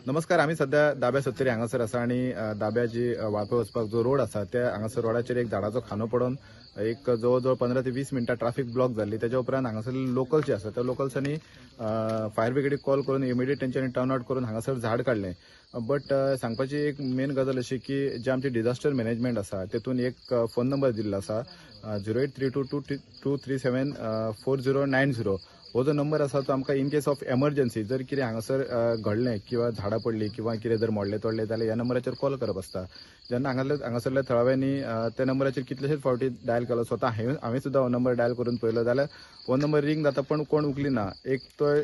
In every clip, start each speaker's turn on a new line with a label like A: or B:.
A: नमस्कार. आम्ही सध्या दाब्या सत्तरी हांगासर आसा आणि दाब्या जी वाळपय वचपाक जो रोड आसा त्या हांगासर रोडाचेर एक झाडाचो खांदो पडून एक जवळ जवळ 15 ते 20 मिनटां ट्रॅफिक ब्लॉक जाल्ली. त्याच्या उपरांत हांगासरले लोकल्स जे आसा त्या लोकल्सांनी फायर ब्रिगेडीक कॉल करून इमिडिएट तेंच्यांनी टर्न आउट करून हांगासर झाड काडलें. बट सांगपाची एक मेन गजाल अशी की जे आमचे डिझास्टर मॅनेजमेंट आसा तेतून एक फोन नंबर दिल्लो आसा 083223374090. हो जो नंबर आसा तो आमकां इन केस ऑफ एमर्जन्सी जर कितें हांगासर घडलें किंवा झाडां पडलीं किंवा कितें जर मोडलें तोडलें जाल्यार ह्या नंबराचेर कॉल करप आसता. जेन्ना हांगासरल्या थळाव्यांनी त्या नंबराचेर कितलेशेच फावटी डायल केलो. स्वता हांवें सुद्दां हो नंबर डायल करून पळयलो जाल्यार हो नंबर रिंग जाता पण कोण उखलिना. एक तो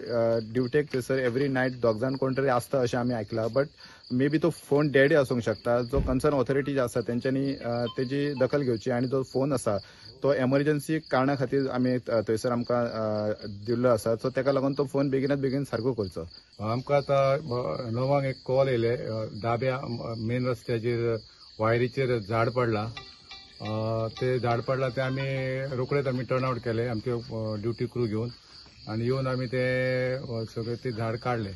A: ड्युटेक थंयसर एवरी नायट दोग जाण कोण तरी आसता अशें आमी आयकलां. बट मे बी तो फोन डेडय आसूंक शकता. जो कन्सर्न ऑथॉरिटी जे आसा तेंच्यांनी तेजी दखल घेवची आणि जो फोन आसा तो एमर्जन्सी कारणा खातीर आमी थंयसर आमकां दिल्लो आसा. सो तेका लागून तो फोन बेगिनात बेगीन सारको करचो.
B: आमकां आतां णवांक एक कॉल येयले दाब्या मेन रस्त्याचेर वायरीचेर झाड पडलां. ते झाड पडलां ते आमी रोखडेच आमी टर्न आउट केले आमचे ड्युटी क्रू घेवन आनी येवन आमी ते सगळे ते झाड काडले.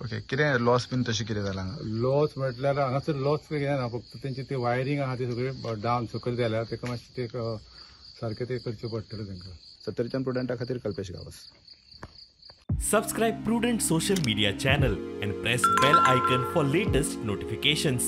A: ओके. कितें लॉस बीन तशें कितें जालां?
B: लॉस म्हटल्यार हांगासर लॉस कितें ना, फक्त तेंची ते वायरींग आहा ती सगळी डावन सकयल जाल्या तेका मातशें ते सारकें ते करचें पडटलें तेंकां.
A: सत्तरीच्यान प्रुडंटा खातीर Kalpesh Gawas.
C: Subscribe Prudent social media channel and press bell icon for latest notifications.